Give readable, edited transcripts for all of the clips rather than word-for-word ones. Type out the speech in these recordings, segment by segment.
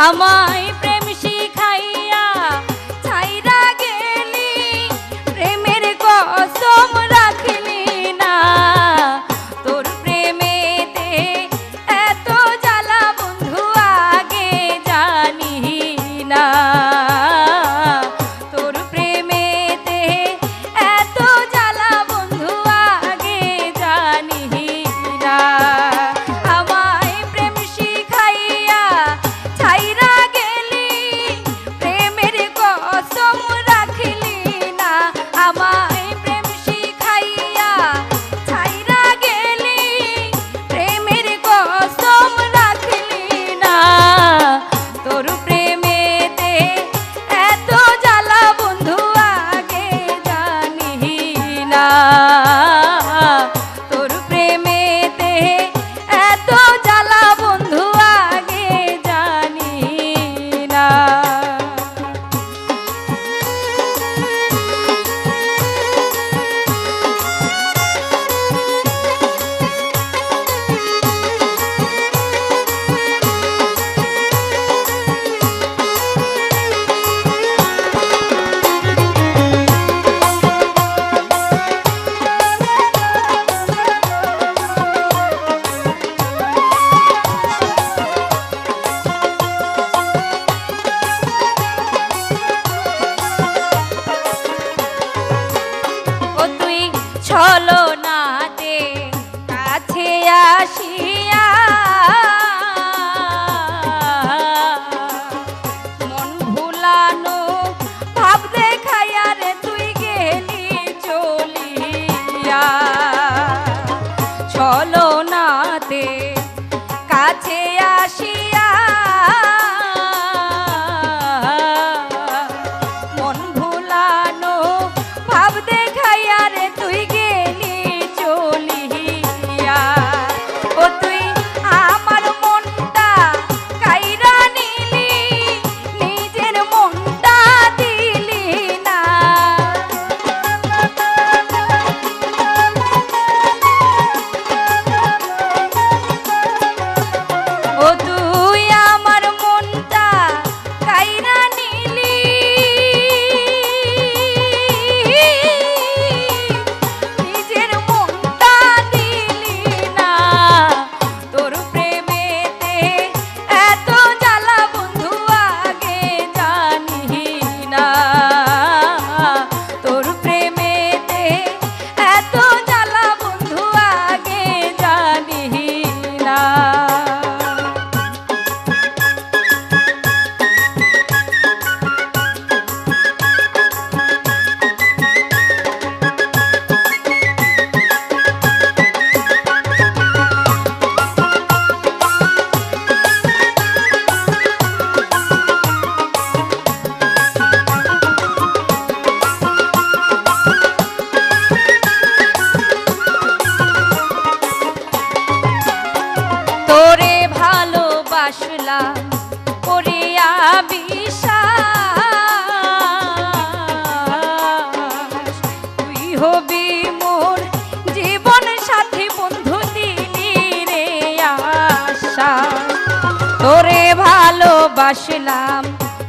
আমায় প্রেম শিখাইয়া ছাইরা গেলি, প্রেমের কসম রাখলি না। তোর প্রেমেতে এত জ্বালা বন্ধু আগে জানি না। তোর প্রেমেতে এত জ্বালা বন্ধু আগে জানি না। আমায় প্রেম শিখাইয়া ছাইরা গেলি, প্রেমের কসম রাখলি না। আমায় প্রেম শিখাইয়া ছাইরা গেলি, প্রেমের কসম রাখলি না। তোর প্রেমেতে এত জ্বালা বন্ধু আগে জানি না। তোর প্রেমেতে এত জ্বালা বন্ধু আগে জানি না। ও তুই ছলনাতে কাছে আসিয়া মন ভুলানো ভাব দেখাইয়া রে তুই গেলি চলিয়া। ছলনাতে কাছে আসিয়া মন ভুলানো ভাব দেখাইয়া রে তুই গেলি চলিয়া। ও তুই আমার মনটা কাইরা নিলি, নিজের মনটা দিলি না। ও তুই আমার মনটা কাইরা নিলি, নিজের মনটা দিলি না। তোর প্রেমেতে এত জ্বালা বন্ধু আগে জানি না। তোর প্রেমেতে এত জ্বালা বন্ধু আগে জানি না। তোরে ভালোবাসলাম করিয়া বিশ্বাস, তুই হবি মোর জীবন সাথী বন্ধু দিলি রে আশা। তোরে ভালোবাসলাম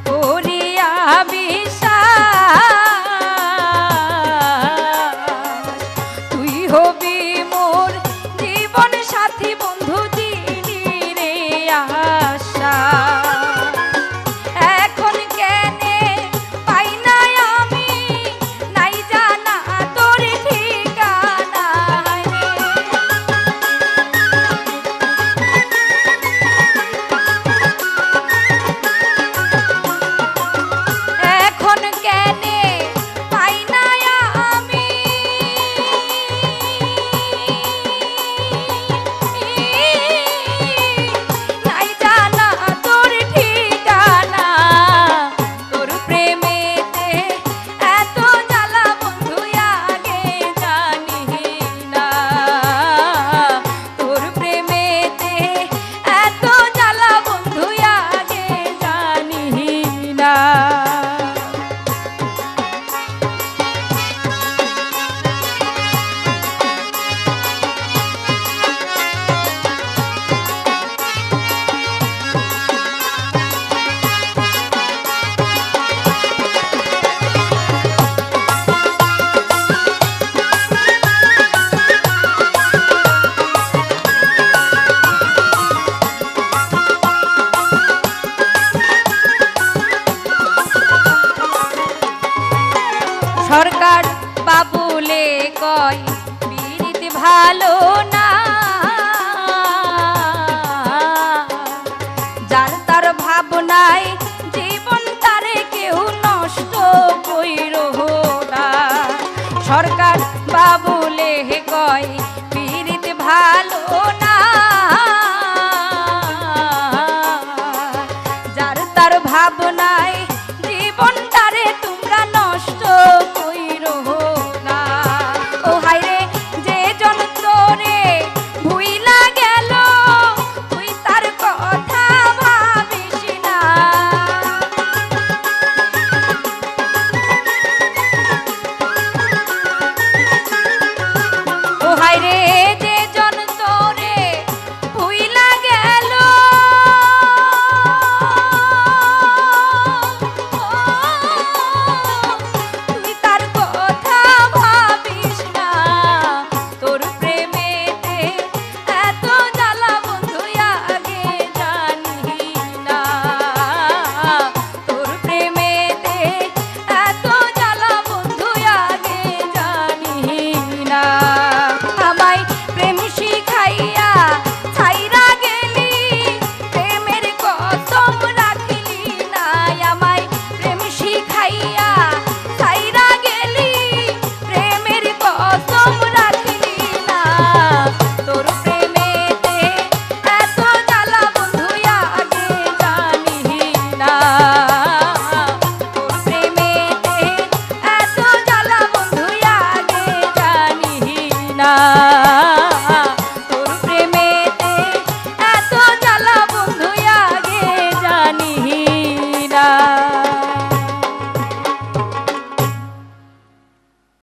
করিয়া বিশ্বাস, তুই হবি মোর জীবন সাথী বন্ধু দিলি রে আশা। এখন কেনে পাই না আমি, নাই জানা তোর ঠিকানা। ভালো না, যার তার ভাবনায় জীবনটারে তোমরা নষ্ট কইরো না। ও হায়রে যে জন তোরে ভুইলা গেল, তুই তার কথা ভাবিস না। ও হায়রে যে জন তোরে ভুইলা গেল, তুই তার কথা ভাবিস না। তোর প্রেমেতে এত জ্বালা বন্ধু আগে জানি না। তোর প্রেমেতে এত জ্বালা বন্ধু আগে জানি না। আমায় প্রেম শিখাইয়া ছাইরা গেলি, প্রেমের কসম রাখলি না। আমায় প্রেম শিখাইয়া ছাইরা গেলি, প্রেমের কসম রাখলি না। তোর প্রেমেতে এত জ্বালা বন্ধু আগে জানি না। তোর প্রেমেতে এত জ্বালা বন্ধু আগে জানি না।